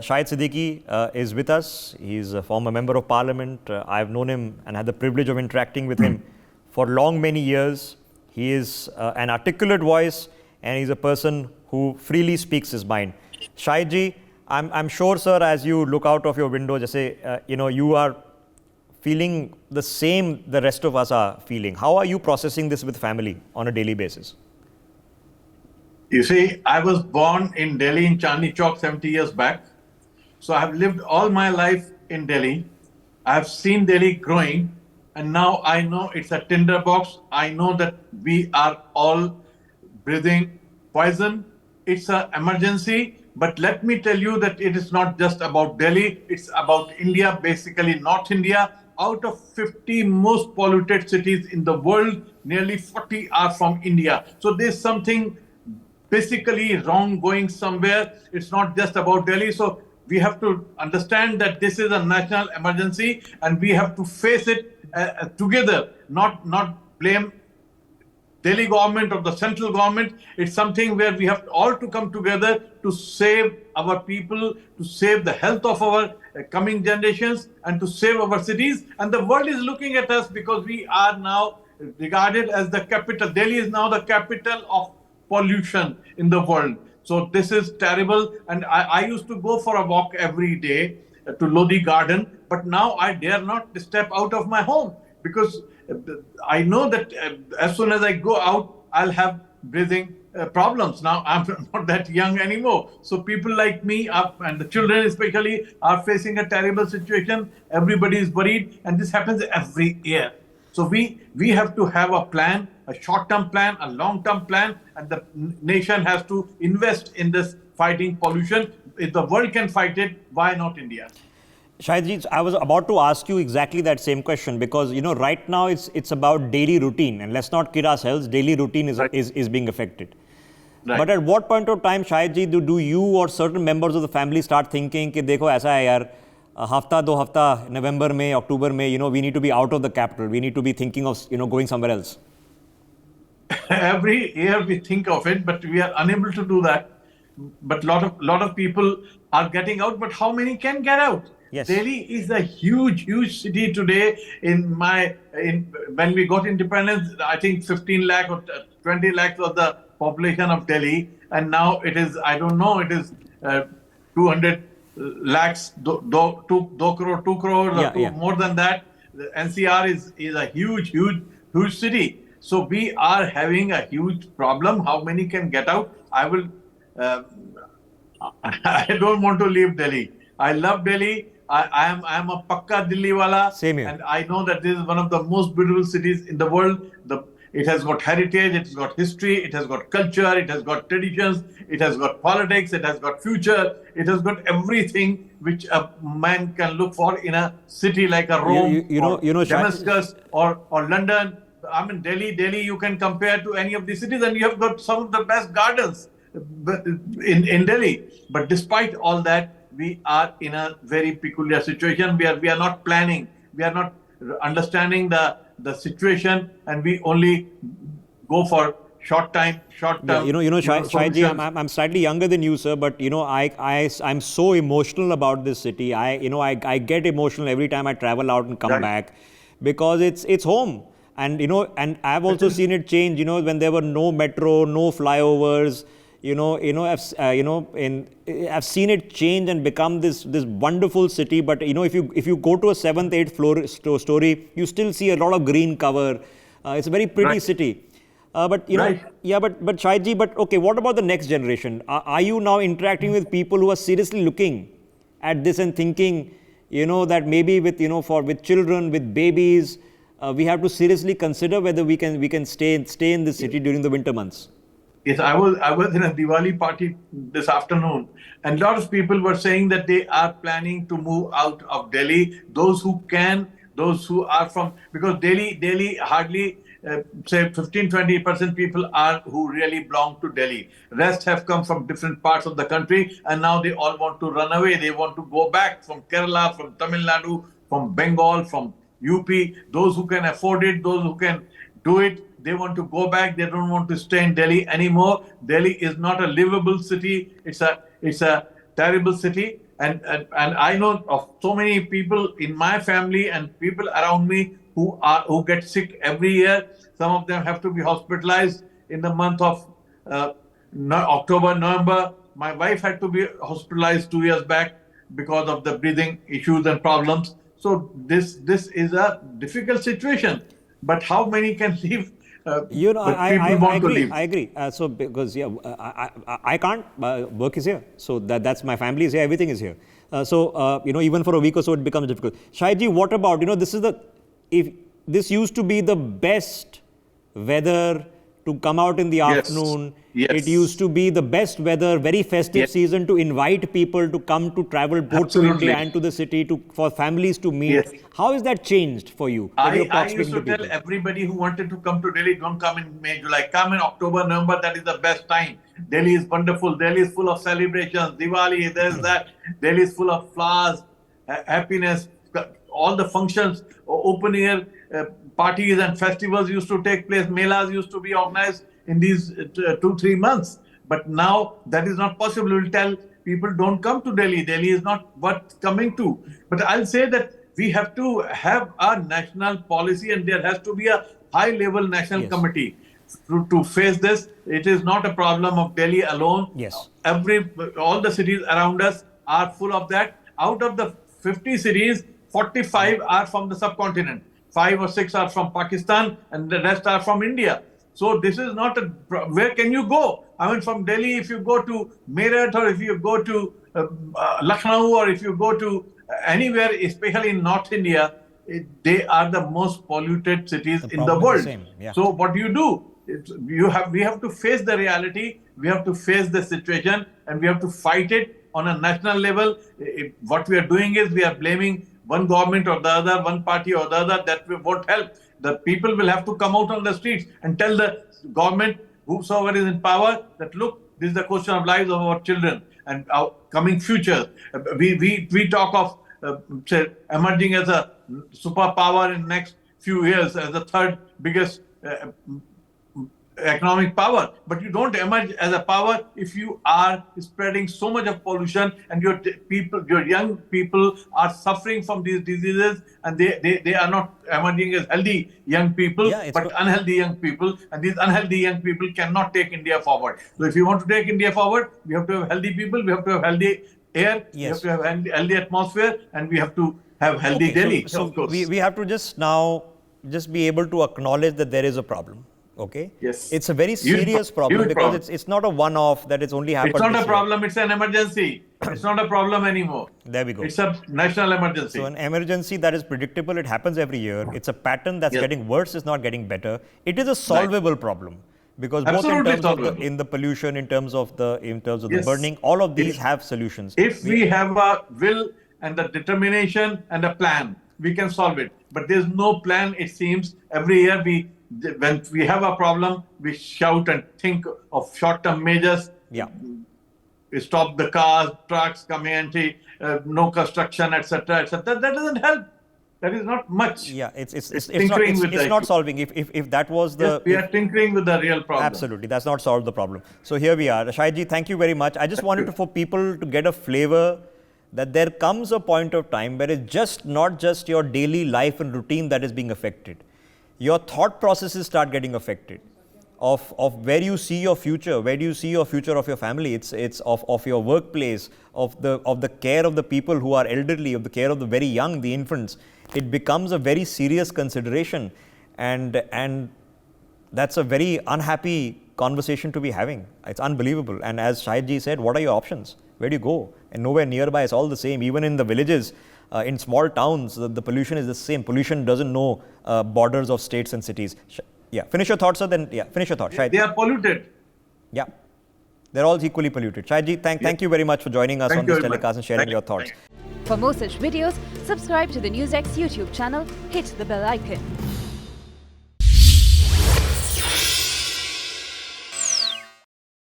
Shahid Siddiqui is with us. He's a former member of parliament. I've known him and had the privilege of interacting with him for long, many years. He is an articulate voice and he's a person who freely speaks his mind. Shahid ji, I'm sure, sir, as you look out of your window, just say, you are feeling the same the rest of us are feeling. How are you processing this with family on a daily basis? You see, I was born in Delhi in Chandni Chowk 70 years back. So I have lived all my life in Delhi. I have seen Delhi growing, and now I know it's a tinderbox. I know that we are all breathing poison. It's an emergency. But let me tell you that it is not just about Delhi. It's about India, basically North India. Out of 50 most polluted cities in the world, nearly 40 are from India. So there's something basically wrong going somewhere. It's not just about Delhi. So we have to understand that this is a national emergency and we have to face it together, not blame Delhi government or the central government. It's something where we have all to come together to save our people, to save the health of our coming generations and to save our cities. And the world is looking at us because we are now regarded as the capital. Delhi is now the capital of pollution in the world. So this is terrible. And I used to go for a walk every day to Lodi Garden, but now I dare not step out of my home because I know that as soon as I go out, I'll have breathing problems. Now I'm not that young anymore. So people like me and the children especially are facing a terrible situation. Everybody is worried and this happens every year. So we have to have a plan, a short-term plan, a long-term plan, and the nation has to invest in this fighting pollution. If the world can fight it, why not India? Shahid, I was about to ask you exactly that same question because, right now it's about daily routine, and let's not kid ourselves, daily routine is being affected. Right. But at what point of time, Shahid ji, do you or certain members of the family start thinking कि देखो ऐसा है यार, हफ्ता दो हफ्ता November में, October में, we need to be out of the capital. We need to be thinking of, going somewhere else. Every year we think of it, but we are unable to do that. But lot of people are getting out. But how many can get out? Yes. Delhi is a huge city today. When we got independence, I think 15 lakh or 20 lakhs was the population of Delhi, and now it is, I don't know, it is 200 lakhs, 2 crore, more than that. The NCR is a huge city. So we are having a huge problem. How many can get out? I don't want to leave Delhi. I love Delhi. I am a pakka Delhi wala. Same here. And I know that this is one of the most beautiful cities in the world. It has got heritage, it has got history, it has got culture, it has got traditions, it has got politics, it has got future, it has got everything which a man can look for in a city like a Rome, Damascus or London. I mean, Delhi, you can compare to any of these cities, and you have got some of the best gardens in Delhi. But despite all that, we are in a very peculiar situation. We are not planning. We are not understanding the situation, and we only go for short term. Shahid ji, I'm slightly younger than you, sir, but I'm so emotional about this city. I get emotional every time I travel out and come back because it's home. And and I've also seen it change. When there were no metro, no flyovers. I've seen it change and become this wonderful city. But if you go to a 7th, 8th floor story, you still see a lot of green cover. It's a very pretty city. But Shahid ji, okay, what about the next generation? Are you now interacting with people who are seriously looking at this and thinking, that maybe with children, with babies, we have to seriously consider whether we can stay in this city during the winter months? Yes, I was in a Diwali party this afternoon, and a lot of people were saying that they are planning to move out of Delhi. Those who can, those who are from, because Delhi hardly say 15-20% people are who really belong to Delhi. Rest have come from different parts of the country, and now they all want to run away. They want to go back from Kerala, from Tamil Nadu, from Bengal, from UP. Those who can afford it, those who can do it, they want to go back. They don't want to stay in Delhi anymore. Delhi is not a livable city. It's a terrible city. And I know of so many people in my family and people around me who get sick every year. Some of them have to be hospitalized in the month of October, November. My wife had to be hospitalized 2 years back because of the breathing issues and problems. So this is a difficult situation. But how many can live? But people want to live. I agree. So because I can't. Work is here, so that's my family is here. Everything is here. Even for a week or so, it becomes difficult. Shahid, what about if this used to be the best weather to come out in the afternoon. Yes. It used to be the best weather, very festive season to invite people to come to travel both Absolutely. to India and to the city for families to meet. Yes. How has that changed for you? I used to tell everybody who wanted to come to Delhi, don't come in May, July. Come in October, November. That is the best time. Delhi is wonderful. Delhi is full of celebrations. Diwali, there's that. Delhi is full of flowers, happiness. All the functions, open air parties and festivals used to take place. Melas used to be organized in these 2-3 months. But now that is not possible. We'll tell people don't come to Delhi. Delhi is not worth coming to. But I'll say that we have to have a national policy and there has to be a high-level national committee to face this. It is not a problem of Delhi alone. Yes. All the cities around us are full of that. Out of the 50 cities, 45 are from the subcontinent. 5 or 6 are from Pakistan and the rest are from India. So this is not where can you go? I mean, from Delhi, if you go to Meerut or if you go to Lucknow or if you go to anywhere, especially in North India, they are the most polluted cities in the world. So what do? We have to face the reality. We have to face the situation and we have to fight it on a national level. What we are doing is we are blaming one government or the other, one party or the other. That won't help. The people will have to come out on the streets and tell the government, whosoever is in power, that look, this is the question of lives of our children and our coming future. We talk of emerging as a superpower in the next few years as the third biggest economic power, but you don't emerge as a power if you are spreading so much of pollution and your young people are suffering from these diseases and they are not emerging as healthy young people, but unhealthy young people, and these unhealthy young people cannot take India forward. So if you want to take India forward, we have to have healthy people, we have to have healthy air, we have to have healthy atmosphere, and we have to have healthy Delhi. So we have to just be able to acknowledge that there is a problem. Okay. Yes. It's a very serious problem because it's not a one-off that it's only happened. It's not a problem. It's an emergency. It's not a problem anymore. There we go. It's a national emergency. So an emergency that is predictable. It happens every year. It's a pattern that's getting worse. It's not getting better. It is a solvable problem because both in terms of the pollution, in terms of the burning, all of these have solutions. If we have a will and the determination and a plan, we can solve it. But there's no plan. It seems every year when we have a problem, we shout and think of short-term measures. We stop the cars, trucks coming and no construction, etc., etc. That doesn't help. That is not much. Yeah, it's not solving. If that was the we are tinkering with the real problem. Absolutely, that's not solved the problem. So here we are. Shahid, thank you very much. I just wanted for people to get a flavor that there comes a point of time where it's not just your daily life and routine that is being affected. Your thought processes start getting affected of where you see your future, where do you see your future of your family, it's of your workplace, of the care of the people who are elderly, of the care of the very young, the infants. It becomes a very serious consideration and that's a very unhappy conversation to be having. It's unbelievable. And as Shahid said, what are your options? Where do you go? And nowhere nearby, it's all the same. Even in the villages, in small towns, the pollution is the same. Pollution doesn't know borders of states and cities. Finish your thoughts, sir. Finish your thoughts. Shahid. They are polluted. Yeah, they're all equally polluted. Shahid, thank you very much for joining us on this telecast and sharing your thoughts. For more such videos, subscribe to the NewsX YouTube channel, hit the bell icon.